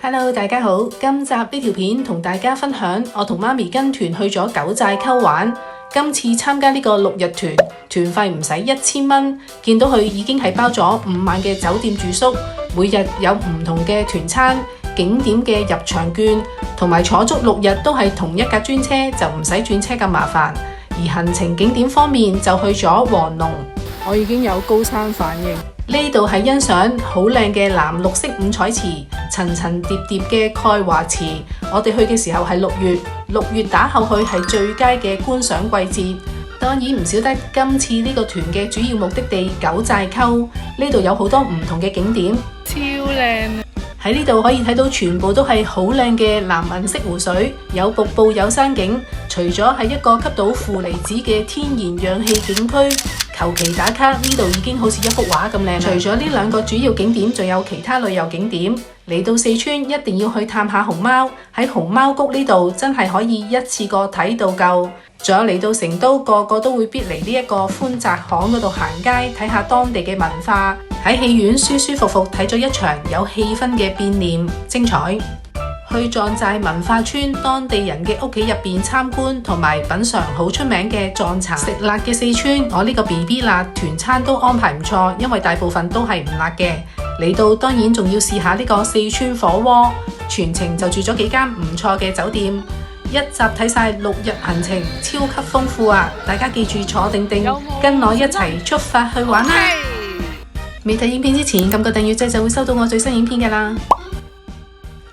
Hello， 大家好，今集呢條片同大家分享，我同媽咪跟團去咗九寨溝玩。今次參加呢個6日團，團費唔使1000蚊，見到佢已經係包咗5晚嘅酒店住宿，每日有唔同嘅團餐、景點嘅入場券，同埋坐足6日都係同一架專車，就唔使轉車咁麻煩。而行程景點方面就去咗黃龍，我已經有高山反應。呢度係欣賞好靚嘅藍綠色五彩池，層層疊疊嘅蓋華池。我哋去嘅時候係6月打後去係最佳嘅觀賞季節。當然唔少得今次呢個團嘅主要目的地九寨溝，呢度有好多唔同嘅景點，超靚。喺呢度可以睇到全部都係好靚嘅藍銀色湖水，有瀑布有山景。除咗係一個吸到負離子嘅天然氧氣景區，求其打卡呢度已經好似一幅畫咁靚。除咗呢2個主要景點，仲有其他旅遊景點。嚟到四川一定要去探下熊貓，喺熊貓谷呢度真係可以一次過睇到夠。仲有嚟到成都，個個都會必嚟呢一個寬窄巷嗰度行街，睇下當地嘅文化。喺戲院舒舒服服睇咗一場有氣氛嘅變臉，精彩。去藏寨文化村當地人嘅屋企入邊參觀，同埋品嚐好出名嘅藏茶。食辣嘅四川，我呢個 BB 辣團餐都安排唔錯，因為大部分都係唔辣嘅。嚟到當然仲要試下呢個四川火鍋，全程就住咗幾間唔錯嘅酒店，一集睇晒6日行程，超級豐富啊！大家記住坐定定，跟我一齊出發去玩啦！未睇影片之前，撳個訂閱掣就會收到我最新影片㗎啦。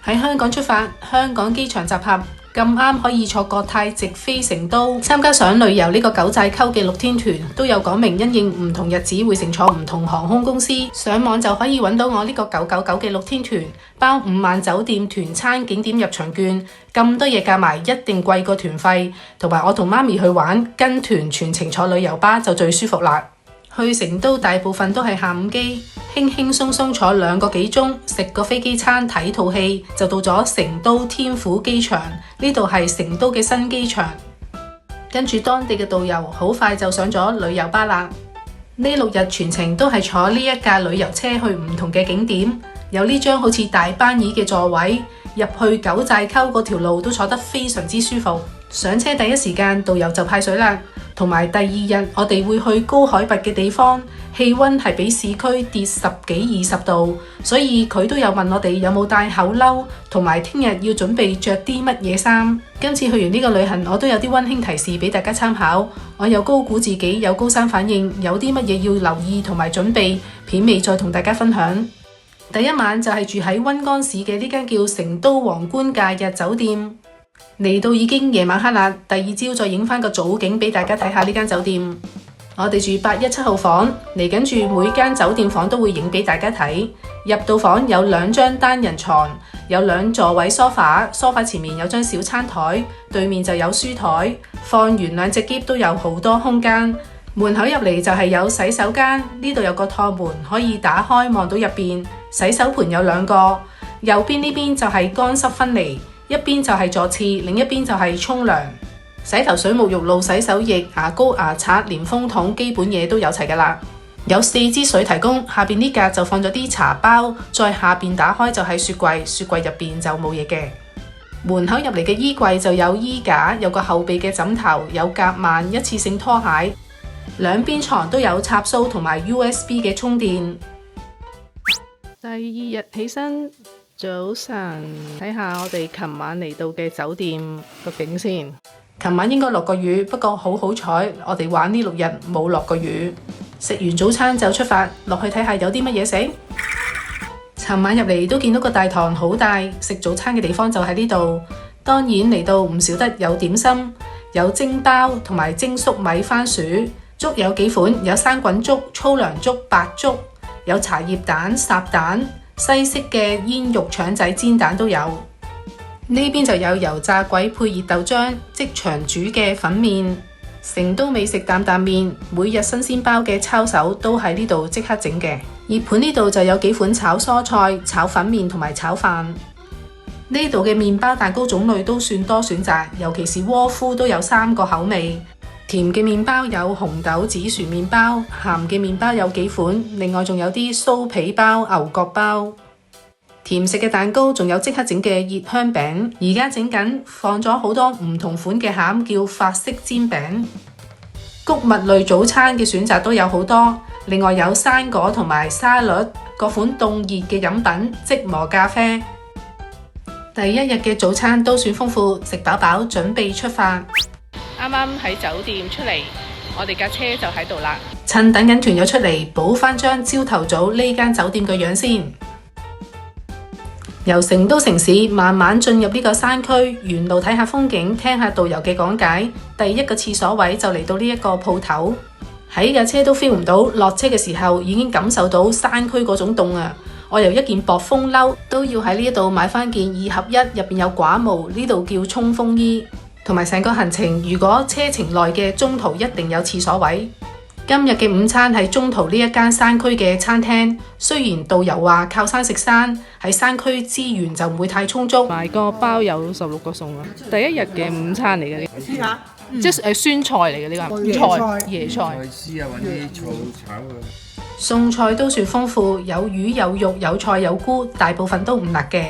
喺香港出發，香港機場集合，咁啱可以坐國泰直飛成都。參加上旅遊呢個九寨溝嘅6天團，都有講明因應唔同日子會乘坐唔同航空公司。上網就可以揾到我呢個999嘅6天團，包5晚酒店、團餐、景點入場券，咁多嘢夾埋一定貴過團費。同埋我同媽咪去玩，跟團全程坐旅遊巴就最舒服啦。去成都大部分都係下午機，輕輕鬆鬆坐2個幾鐘，食個飛機餐睇套戲，就到咗成都天府機場。呢度係成都嘅新機場，跟住當地嘅導遊好快就上咗旅遊巴啦。呢6日全程都係坐呢一架旅遊車去唔同嘅景點，有呢張好似大班椅嘅座位，入去九寨溝嗰條路都坐得非常之舒服。上車第一時間導遊就派水啦，同埋第2日我哋會去高海拔嘅地方，氣溫係比市區跌10幾20度，所以佢都有問我哋有冇帶厚褸，同埋聽日要準備着啲乜嘢衫。今次去完呢個旅行，我都有啲溫馨提示俾大家參考。我又高估自己有高山反應，有啲乜嘢要留意同埋準備，片尾再同大家分享。第1晚就係住喺溫江市嘅呢間叫成都皇冠假日酒店。嚟到已經夜晚黑啦，第2朝再影返個早景俾大家睇下呢間酒店。我哋住817號房，嚟緊住每間酒店房都會影俾大家睇。入到房有2張單人床，有2座位梳化，梳化前面有張小餐台，對面就有書台，放完2隻篋都有好多空間。門口入嚟就係有洗手間，呢度有個趟門可以打開望到入邊，洗手盆有2個，右邊呢邊就係乾濕分離，一邊就係坐廁，另一邊就係沖涼。洗頭水、沐浴露、洗手液、牙膏、牙刷、連風筒，基本嘢都有齊㗎啦。有4支水提供，下邊呢格就放咗啲茶包，再下邊打開就係雪櫃，雪櫃入邊就冇嘢嘅。門口入嚟嘅衣櫃就有衣架，有個後備嘅枕頭，有夾萬、一次性拖鞋，兩邊床都有插蘇同埋 USB 嘅充電。第2日起身，早晨，睇下我哋琴晚嚟到嘅酒店個景先。琴晚應該落過雨，不過好彩，我哋玩呢6日冇落過雨。食完早餐就出發，落去睇下有啲乜嘢食。尋晚入嚟都見到個大堂好大，食早餐嘅地方就喺呢度。當然嚟到唔少得有點心，有蒸包同埋蒸粟米番薯。粥有幾款，有生滾粥、粗糧粥、白粥，有茶葉蛋、烚蛋，西式嘅煙肉腸仔煎蛋都有。呢邊就有油炸鬼配熱豆漿，即場煮嘅粉麵。成都美食擔擔麵，每日新鮮包嘅抄手都喺呢度即刻整嘅。熱盤呢度就有幾款炒蔬菜、炒粉麵同埋炒飯。呢度嘅麵包蛋糕種類都算多選擇，尤其是窩夫都有3個口味。甜嘅麵包有紅豆紫薯麵包，鹹嘅麵包有幾款，另外仲有啲酥皮包、牛角包。甜食嘅蛋糕，仲有即刻整嘅熱香餅，而家整緊，放咗好多唔同款嘅餡，叫法式煎餅。穀物類早餐嘅選擇都有好多，另外有生果同埋沙律，各款凍熱嘅飲品，即磨咖啡。第一日嘅早餐都算豐富，食飽飽準備出發。啱啱喺酒店出嚟，我哋架車就喺度啦。趁等緊團友出嚟，補翻張朝頭早呢間酒店嘅樣先。由成都城市慢慢進入呢個山區，沿路睇下風景，聽下導遊嘅講解。第一個廁所位就嚟到呢一個鋪頭，喺架車都 feel 唔到，落車嘅時候已經感受到山區嗰種凍啊！我由一件薄風褸都要喺呢一度買翻件2合1，入邊有寡毛，呢度叫衝鋒衣。同埋成個行程，如果車程內嘅中途一定有廁所位。今日嘅午餐係中途呢一間山區嘅餐廳，雖然導遊話靠山食山，喺山區資源就唔會太充足。買個包有16個餸啦，第一日嘅午餐嚟嘅呢，試下，即係酸菜嚟嘅呢個椰菜。菜絲啊，揾啲醋炒佢。餸菜都算豐富，有魚有肉有菜有菇，大部分都唔辣嘅。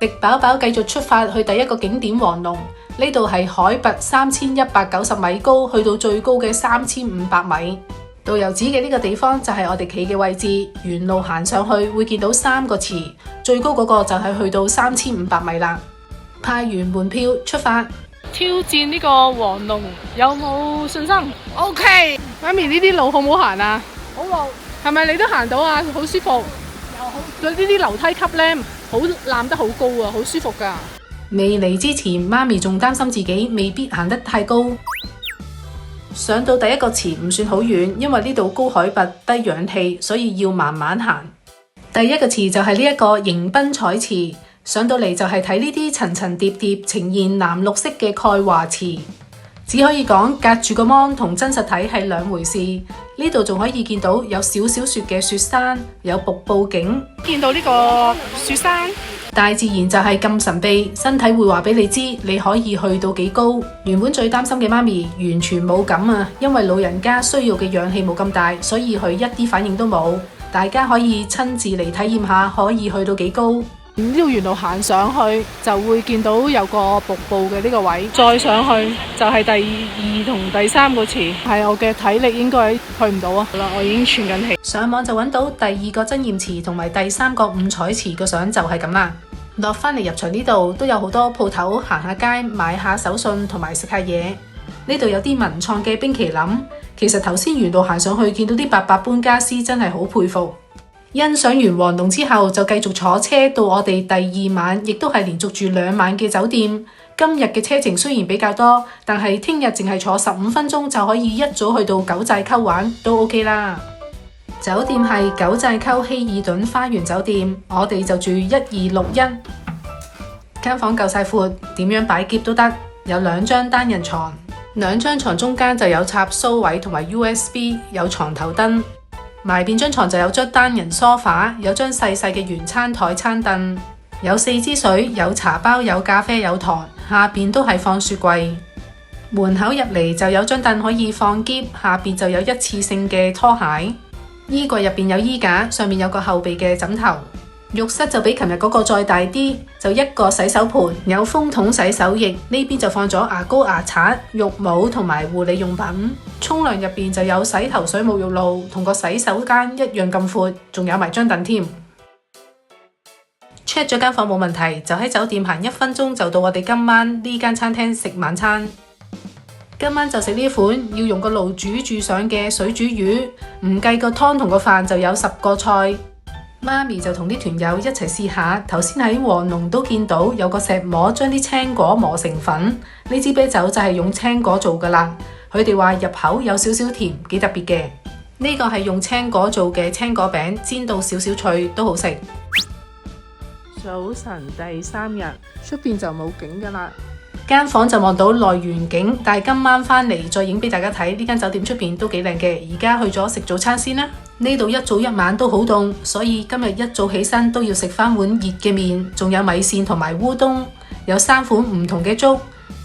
食飽飽繼續出發去第一個景點黃龍。呢度係海拔3190米高，去到最高嘅3500米。導遊指嘅呢個地方就係我哋企嘅位置，沿路行上去會見到3個池，最高嗰個就係去到3500米啦。派完門票出發，挑戰呢個黃龍，有冇信心 ？OK， 媽咪呢啲路好唔好行啊？好路，係咪你都行到啊？好舒服，又好。佢呢啲樓梯級呢，好攬得好高啊，好舒服㗎。未嚟之前，媽咪仲擔心自己未必行得太高。上到第一個池唔算好遠，因為呢度高海拔低氧氣，所以要慢慢行。第一個池就係呢一個迎賓彩池，上到嚟就係睇呢啲層層疊疊呈現藍綠色嘅鈣華池。只可以講隔住個芒同真實睇係兩回事。呢度仲可以見到有少少雪嘅雪山，有瀑布景。見到呢個雪山。大自然就係咁神秘，身體會話俾你知你可以去到幾高。原本最擔心嘅媽咪完全冇感啊，因為老人家需要嘅氧氣冇咁大，所以佢一啲反應都冇。大家可以親自嚟體驗下，可以去到幾高。呢條沿路行上去就會見到有個瀑布嘅呢個位，再上去就係第2同第3個池，係我嘅體力應該去唔到啊。好啦，我已經喘緊氣。上網就揾到第2個真驗池同埋第3個五彩池嘅相就係咁啦。落返嚟入場呢度都有好多鋪頭，行下街買下手信同埋食下嘢。呢度有啲文創嘅冰淇淋。其實頭先沿路行上去見到啲伯伯搬家私，真係好佩服。欣賞完黃龍之後，就繼續坐車到我哋第2晚，亦都係連續住2晚嘅酒店。今日嘅車程雖然比較多，但係聽日淨係坐15分鐘就可以一早去到九寨溝玩，都 OK 啦。酒店係九寨溝希爾頓花園酒店，我哋就住1261，間房夠晒闊，點樣擺篋都得。有2張單人床，2張床中間就有插蘇位同埋 USB， 有床頭燈。埋邊張床就有張單人梳化，有張細細嘅圓餐台餐凳，有4支水，有茶包，有咖啡，有糖，下邊都係放雪櫃。門口入嚟就有張凳可以放篋，下邊就有一次性嘅拖鞋。衣櫃入邊有衣架，上面有個後備嘅枕頭。浴室就比琴日嗰個再大啲，就一個洗手盆，有風筒洗手液，呢邊就放咗牙膏、牙刷、浴帽同埋護理用品。沖涼入邊就有洗頭水、沐浴露，同個洗手間一樣咁闊，仲有埋張凳添。check 咗間房冇問題，就喺酒店行1分鐘就到我哋今晚呢間餐廳食晚餐。今晚就食呢款要用個爐煮住上嘅水煮魚，唔計個湯同個飯就有10個菜。媽咪就同啲團友一齊試下。頭先喺黃龍都見到有個石磨將啲青果磨成粉，呢支啤酒就係用青果做噶啦。佢哋話入口有少少甜，幾特別嘅。呢個係用青果做嘅青果餅，煎到少少脆都好食。早晨第3日，出邊就冇景噶啦。間房就望到內園景，但係今晚返嚟再影俾大家睇。呢間酒店出邊都幾靚嘅。而家去咗食早餐先啦。呢度一早一晚都好凍，所以今日一早起身都要食翻碗熱嘅麵，仲有米線同埋烏冬，有3款唔同嘅粥。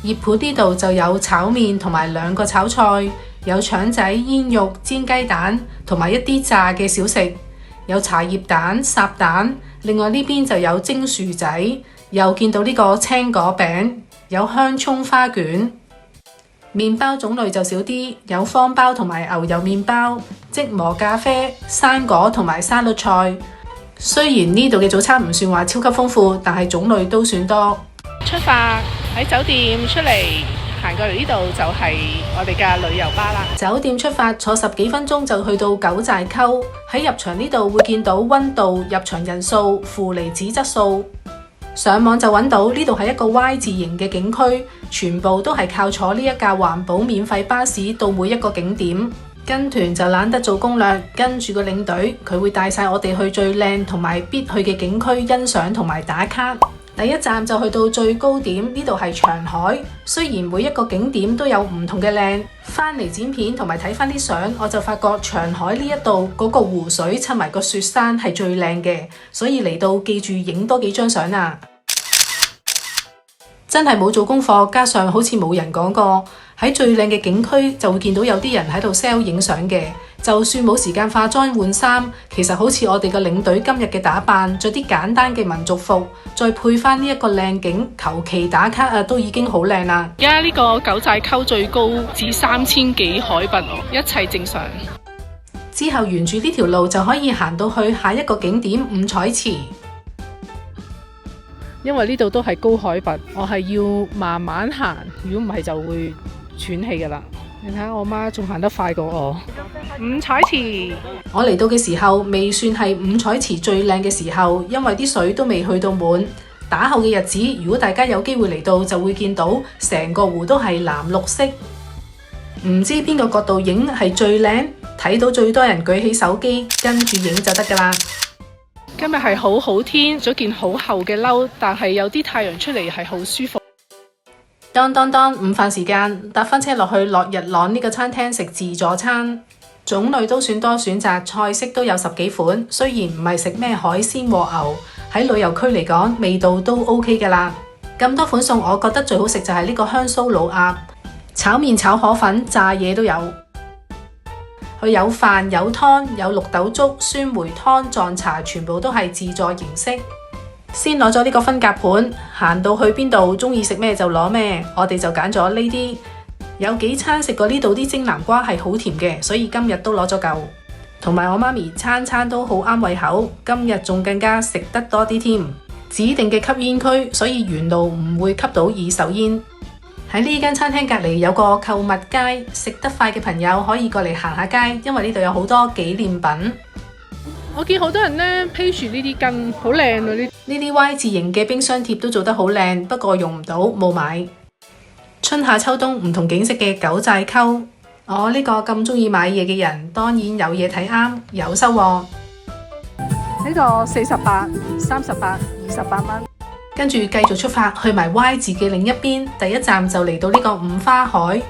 熱盤呢度就有炒麵同埋2個炒菜，有腸仔、煙肉、煎雞蛋同埋一啲炸嘅小食。有茶葉蛋、烚蛋，另外呢邊就有蒸薯仔，又見到呢個青果餅，有香蔥花卷。麵包種類就少啲，有方包同埋牛油麵包、即磨咖啡、生果同埋沙律菜。雖然呢度嘅早餐唔算話超級豐富，但係種類都算多。出發喺酒店出嚟，行過嚟呢度就係我哋嘅旅遊巴啦。酒店出發坐10幾分鐘就去到九寨溝，喺入場呢度會見到溫度、入場人數、負離子質素。上網就揾到呢度係一個 Y 字形嘅景區，全部都係靠坐呢一架環保免費巴士到每一個景點。跟團就懶得做攻略，跟住個領隊佢會帶晒我哋去最靚同埋必去嘅景區欣賞同埋打卡。第一站就去到最高點，呢度係長海。雖然每一個景點都有唔同嘅靚，翻嚟剪片同埋睇翻啲相，我就發覺長海呢一度嗰個湖水襯埋個雪山係最靚嘅，所以嚟到記住影多幾張相啊！真係冇做功課，加上好似冇人講過，喺最靚嘅景區就會見到有啲人喺度 sell 影相嘅。就算冇時間化妝換衫，其實好似我哋嘅領隊今日嘅打扮，着啲簡單嘅民族服，再配翻呢一個靚景，求其打卡啊，都已經好靚啦。而家呢個九寨溝最高至3000幾海拔，一切正常。之後沿住呢條路就可以行到去下一個景點五彩池。因為呢度都係高海拔，我係要慢慢行，如果唔係就會喘氣噶啦。你睇下我媽仲行得快過我。五彩池，我嚟到嘅時候未算係五彩池最靚嘅時候，因為啲水都未去到滿。打後嘅日子，如果大家有機會嚟到，就會見到成個湖都係藍綠色。唔知邊個角度影係最靚，睇到最多人舉起手機跟住影就得噶啦。今日係好天，咗件好厚嘅褸，但係有啲太陽出嚟係好舒服。當午飯時間，搭返車落去落日朗呢個餐廳食自助餐，種類都算多選擇，菜式都有10幾款。雖然唔係食咩海鮮和牛，喺旅遊區嚟講味道都 OK 噶啦。咁多款餸，我覺得最好食就係呢個香酥老鴨、炒麵、炒河粉、炸嘢都有。佢有飯有湯有綠豆粥、酸梅湯、撞茶，全部都係自助形式。先攞咗呢個分隔盤，行到去邊度中意食咩就攞咩，我哋就揀咗呢啲。有幾餐食過呢度啲蒸南瓜係好甜嘅，所以今日都攞咗嚿。同埋我媽咪餐餐都好啱胃口，今日仲更加食得多啲添。指定嘅吸煙區，所以沿路唔會吸到二手煙。喺呢間餐廳隔離有個購物街，食得快嘅朋友可以過嚟行下街，因為呢度有好多紀念品。我見好多人呢披住呢啲巾，好靚啊！呢啲 Y 字形嘅冰箱貼都做得好靚，不過用唔到，冇買。春夏秋冬唔同景色嘅九寨溝，我呢個咁中意買嘢嘅人，當然有嘢睇啱，有收穫。呢個48、38、28蚊。跟住繼續出發去埋 Y 字嘅另一邊，第一站就嚟到呢個五花海。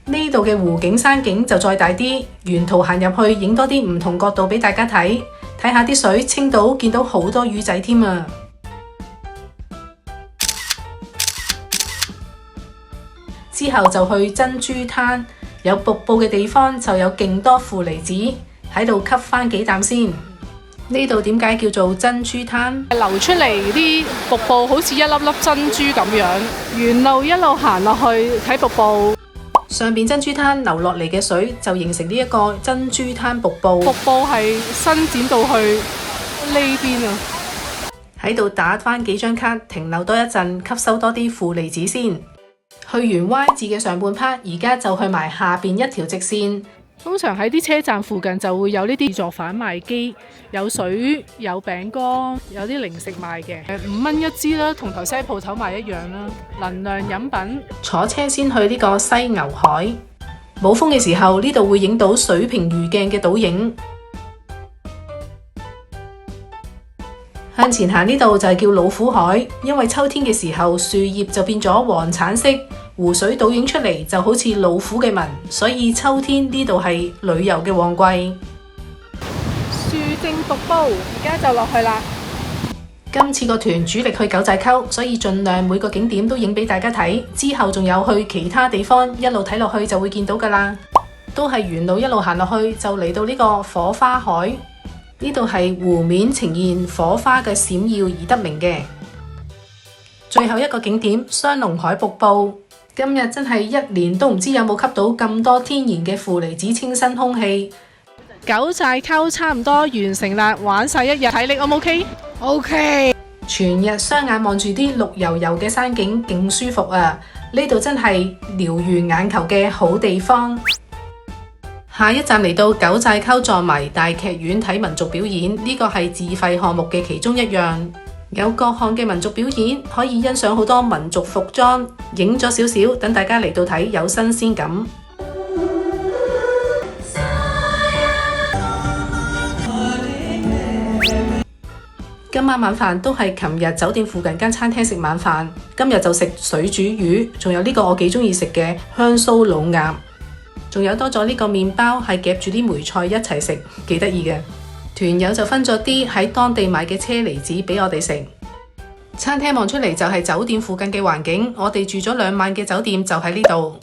呢度嘅湖景山景就再大啲，沿途行入去影多啲唔同角度俾大家睇，睇下啲水清到見到好多魚仔添啊！之後就去珍珠灘，有瀑布嘅地方就有勁多負離子，喺度吸翻幾啖先。呢度點解叫做珍珠灘？流出嚟啲瀑布好似一粒粒珍珠咁樣，沿路一路行落去睇瀑布。上邊珍珠灘流落嚟嘅水就形成呢一個珍珠灘瀑布。瀑布係伸展到去呢邊啊！喺度打翻幾張卡，停留多一陣，吸收多啲負離子先。去完 Y 字嘅上半 part，而家就去埋下邊一條直線。通常喺啲車站附近就會有呢啲自助販賣機，有水、有餅乾、有啲零食賣嘅，5蚊一支啦，同頭先鋪頭賣一樣啦。能量飲品。坐車先去呢個西牛海，冇風嘅時候呢度會影到水平如鏡嘅倒影。向前行呢度就係叫老虎海，因為秋天嘅時候樹葉就變咗黃橙色，湖水倒影出嚟就好似老虎嘅紋，所以秋天呢度係旅遊嘅旺季。樹正瀑布，而家就落去啦。今次個團主力去九寨溝，所以盡量每個景點都影俾大家睇。之後仲有去其他地方，一路睇落去就會見到噶啦。都係沿路一路行落去，就嚟到呢個火花海。呢度係湖面呈現火花嘅閃耀而得名嘅。最後一個景點雙龍海瀑布，今日真係一年都唔知有冇吸到咁多天然嘅負離子清新空氣。九寨溝差唔多完成啦，玩晒一日，體力 O 唔 OK？OK。全日雙眼望住啲綠油油嘅山景，勁舒服啊！呢度真係療愈眼球嘅好地方。下一站嚟到九寨溝藏迷大劇院睇民族表演，呢個係自費項目嘅其中一樣，有各項嘅民族表演，可以欣賞好多民族服裝，影咗少少，等大家嚟到睇有新鮮感。今晚晚飯都係琴日酒店附近間餐廳食晚飯，今日就食水煮魚，仲有呢個我幾中意食嘅香酥老鴨，仲有多咗呢個麵包係夾住啲梅菜一齊食，幾得意嘅。團友就分咗啲喺當地買嘅車厘子俾我哋食。餐廳望出嚟就係酒店附近嘅環境，我哋住咗2晚嘅酒店就喺呢度。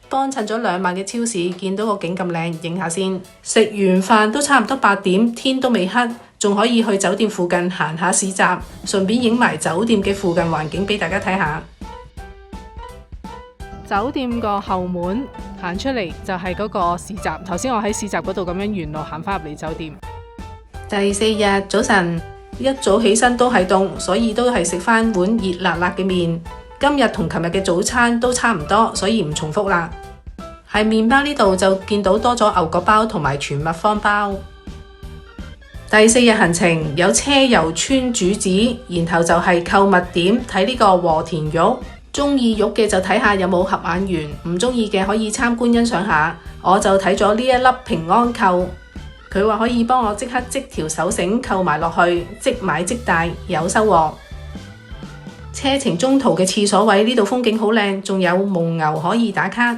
幫襯咗2晚嘅超市，見到個景咁靚，影下先。食完飯都差唔多8點，天都未黑，仲可以去酒店附近行下市集，順便影埋酒店嘅附近環境俾大家睇下。酒店個後門行出嚟就係嗰個市集，頭先我喺市集嗰度咁樣沿路行返入嚟酒店。第4日早晨，一早起身都係凍，所以都係食返碗熱辣辣嘅麵。今日同琴日嘅早餐都差唔多，所以唔重複啦。喺麵包呢度就見到多咗牛角包同埋全麥方包。第4日行程有車遊村主子，然後就係購物點睇呢個和田玉，中意玉嘅就睇下有冇合眼緣，唔中意嘅可以參觀欣賞下。我就睇咗呢一粒平安扣，佢話可以幫我即刻織條手繩扣埋落去，即買即戴，有收穫。車程中途嘅廁所位呢度風景好靚，仲有蒙牛可以打卡。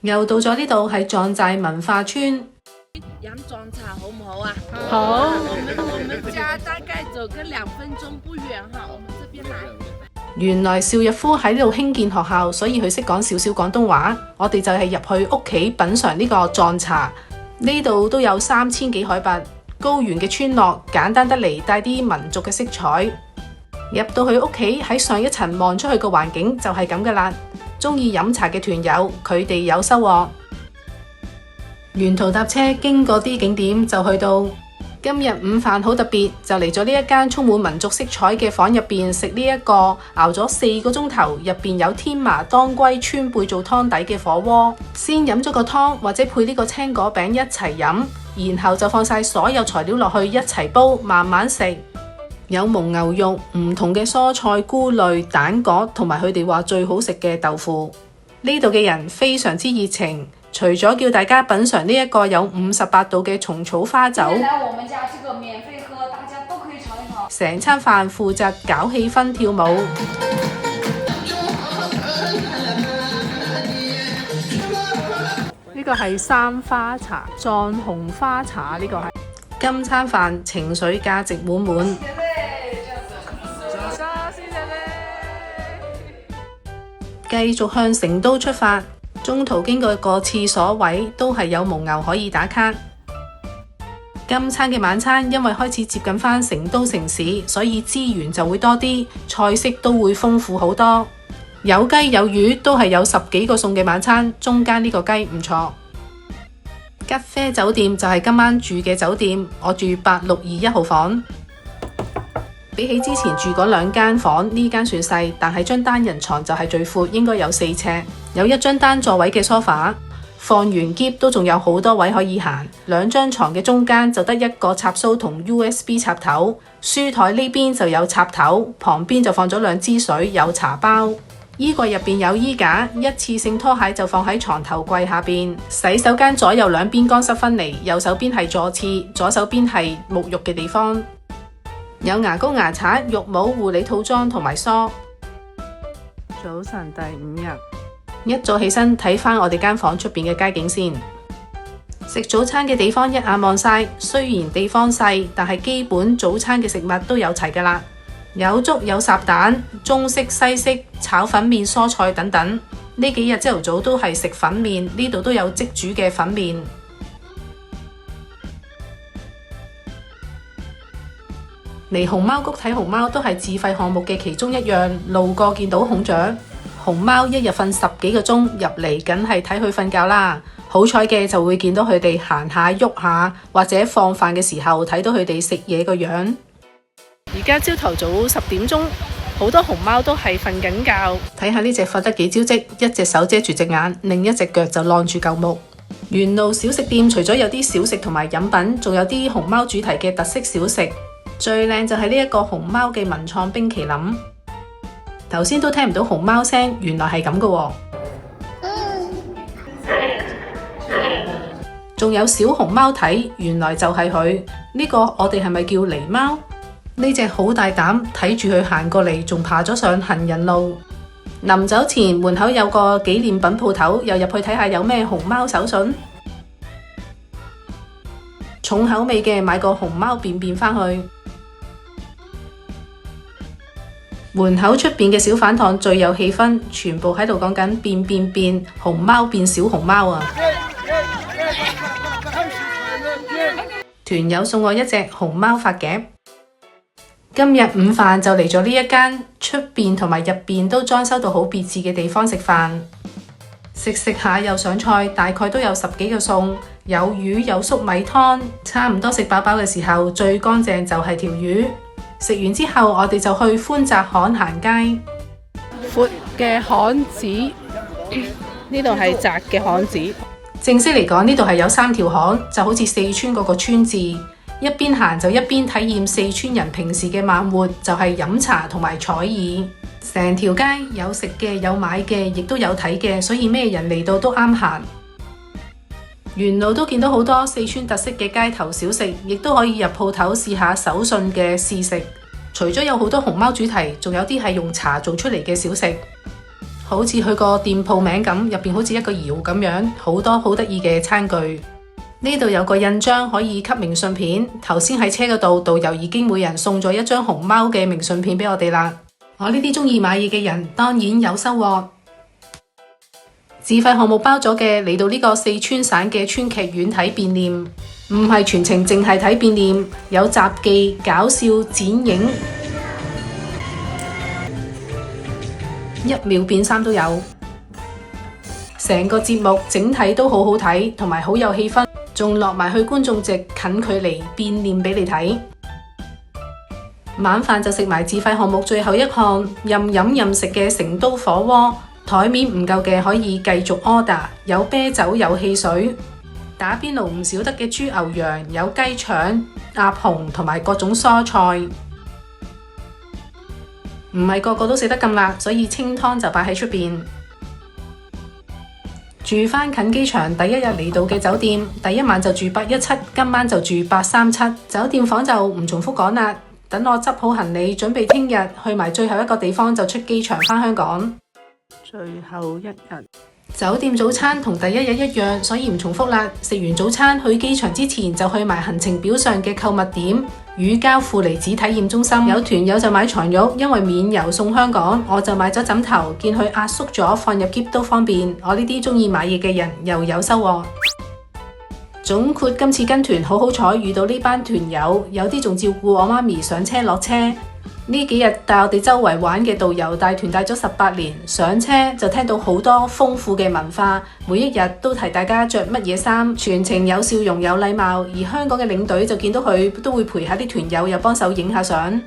又到咗呢度係藏寨文化村。飲藏茶好唔好啊？好。我們家大概走個2分鐘不遠哈，我們這邊來。原來邵逸夫喺呢度興建學校，所以佢識講少少廣東話。我哋就係入去屋企品嚐呢個藏茶。呢度都有3000幾海拔，高原嘅村落，簡單得嚟，帶啲民族嘅色彩。入到去屋企喺上一層望出去個環境就係咁噶啦。中意飲茶嘅團友，佢哋有收穫。沿途搭車經過啲景點就去到。今日午飯好特別，就嚟咗呢一間充滿民族色彩嘅房入邊食呢一個熬咗4個鐘頭，入邊有天麻當歸川貝做湯底嘅火鍋。先飲咗個湯，或者配呢個青果餅一齊飲，然後就放晒所有材料落去一齊煲，慢慢食。有蒙牛肉、唔同嘅蔬菜、菇類、蛋果，同埋佢哋話最好食嘅豆腐。呢度嘅人非常之熱情，除咗叫大家品嚐呢一個有58度嘅蟲草花酒，成餐飯負責搞氣氛跳舞。呢個係三花茶、藏紅花茶，呢個係今餐飯情緒價值滿滿。繼續向成都出發，中途經過個廁所位都係有蒙牛可以打卡。今餐嘅晚餐因為開始接近返成都城市，所以資源就會多啲，菜式都會豐富好多，有雞有魚，都係有10幾個餸嘅晚餐。中間呢個雞唔錯。吉啡酒店就係今晚住嘅酒店，我住8621號房。比起之前住嗰2間房，呢間算細，但係張單人床就係最闊，應該有4尺，有一張單座位嘅梳化，放完篋都仲有好多位可以行。2張床嘅中間就得一個插蘇同 USB 插頭，書台呢邊就有插頭，旁邊就放咗2支水，有茶包。衣櫃入邊有衣架，一次性拖鞋就放喺床頭櫃下邊。洗手間左右兩邊乾濕分離，右手邊係坐廁，左手邊係沐浴嘅地方。有牙膏、牙刷、浴帽、護理套裝同埋梳。早晨第5日，一早起身睇返我哋間房出邊嘅街景先。食早餐嘅地方一眼望晒，雖然地方細，但係基本早餐嘅食物都有齊㗎喇。有粥有烚蛋，中式西式炒粉麵、蔬菜等等。呢幾日朝頭早都係食粉麵，呢度都有即煮嘅粉麵。嚟熊貓谷睇熊貓都係自費項目嘅其中一樣，路過見到孔雀。熊貓一日瞓10幾個鐘，入嚟梗係睇佢瞓覺啦。好彩嘅就會見到佢哋行下喐下，或者放飯嘅時候睇到佢哋食嘢個樣。而家朝頭早10點鐘，好多熊貓都係瞓緊覺。睇下呢隻瞓得幾招積，一隻手遮住隻眼，另一隻腳就晾住嚿木。沿路小食店除咗有啲小食同埋飲品，仲有啲熊貓主題嘅特色小食。最靚就係呢一個熊貓嘅文創冰淇淋。頭先都聽唔到熊貓聲，原來係咁㗎喎。仲有小熊貓睇，原來就係佢。呢個我哋係咪叫狸貓？呢隻好大膽，睇住佢行過嚟，仲爬咗上行人路。臨走前門口有個紀念品鋪頭，又入去睇下有咩熊貓手信。重口味嘅買個熊貓便便返去。門口出邊嘅小販檔最有氣氛，全部喺度講緊變變變，熊貓變小熊貓啊！團友送我一隻熊貓髮夾。今日午飯就嚟咗呢一間，出邊同埋入邊都裝修到好別緻嘅地方食飯。食下又上菜，大概都有10幾個餸，有魚有粟米湯，差唔多食飽飽嘅時候，最乾淨就係條魚。食完之後，我哋就去寬窄巷行街。闊嘅巷子，呢度係窄嘅巷子。正式嚟講，呢度係有3條巷，就好似四川嗰個川字。一邊行就一邊體驗四川人平時嘅慢活，就係飲茶同埋採耳。成條街有食嘅，有買嘅，亦都有睇嘅，所以咩人嚟到都啱行。沿路都見到好多四川特色嘅街頭小食，亦都可以入鋪頭試下手信嘅試食。除咗有好多熊貓主題，仲有啲係用茶做出嚟嘅小食，好似佢個店鋪名咁，入邊好似一個窯咁樣，好多好得意嘅餐具。呢度有個印章可以給明信片，頭先喺車嗰度，導遊已經每人送咗一張熊貓嘅明信片俾我哋啦。我呢啲中意買嘢嘅人當然有收穫。自費項目包咗嘅，嚟到呢個四川省嘅川劇院睇變臉，唔係全程淨係睇變臉，有雜技、搞笑、剪影，1秒變3都有。成個節目整體都好好睇，同埋好有氣氛，仲落埋去觀眾席近距離變臉俾你睇。晚飯就食埋自費項目最後一項，任飲任食嘅成都火鍋。台面唔夠嘅可以繼續 order， 有啤酒有汽水。打邊爐唔少得嘅豬牛羊，有雞腸、鴨紅同埋各種蔬菜。唔係個個都食得咁辣，所以清湯就擺喺出邊。住返近機場，第一日嚟到嘅酒店，第一晚就住817，今晚就住837。酒店房就唔重複講啦，等我執好行李，準備聽日去埋最後一個地方就出機場返香港。最後一日，酒店早餐同第一日一樣，所以唔重複啦。食完早餐去機場之前就去埋行程表上嘅購物點，乳膠負離子體驗中心。有團友就買床褥，因為免郵送香港，我就買咗枕頭，見佢壓縮咗放入篋都方便。我呢啲中意買嘢嘅人又有收穫。總括今次跟團好好彩，遇到呢班團友，有啲仲照顧我媽咪上車落車。呢幾日帶我哋周圍玩嘅導遊帶團帶咗18年，上車就聽到好多豐富嘅文化，每一日都提大家着乜嘢衫，全程有笑容有禮貌。而香港嘅領隊就見到佢都會陪下啲團友，又幫手影下相。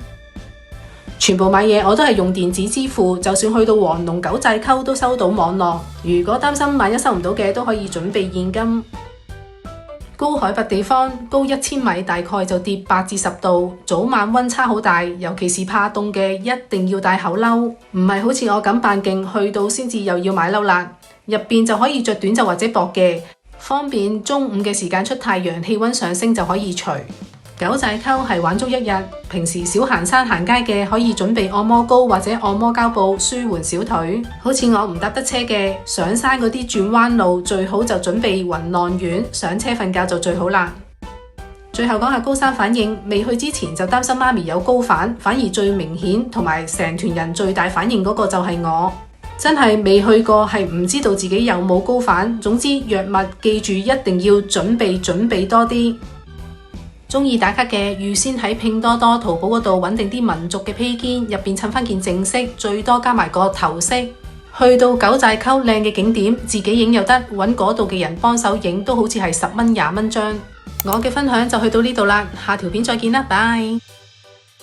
全部買嘢我都係用電子支付，就算去到黃龍九寨溝都收到網絡。如果擔心萬一收唔到嘅，都可以準備現金。高海拔地方，高1000米，大概就跌8至10度，早晚溫差好大，尤其是怕凍嘅一定要帶厚褸，唔係好似我咁扮勁，去到先至又要買褸啦。入邊就可以着短袖或者薄嘅，方便中午嘅時間出太陽，氣溫上升就可以除。九寨溝係玩足一日，平時少行山行街嘅可以準備按摩膏或者按摩膠布舒緩小腿。好似我唔搭得車嘅，上山嗰啲轉彎路最好就準備雲浪丸，上車瞓覺就最好啦。最後講下高山反應，未去之前就擔心媽咪有高反，反而最明顯同埋成團人最大反應嗰個就係我，真係未去過係唔知道自己有冇高反。總之藥物記住一定要準備多啲。鍾意打卡嘅預先喺拼多多、淘寶嗰度揾定啲民族嘅披肩，入邊襯翻件正式，最多加埋個頭飾。去到九寨溝靚嘅景點，自己影又得，揾嗰度嘅人幫手影都好似係10蚊20蚊張。我嘅分享就去到呢度啦，下條片再見啦，拜。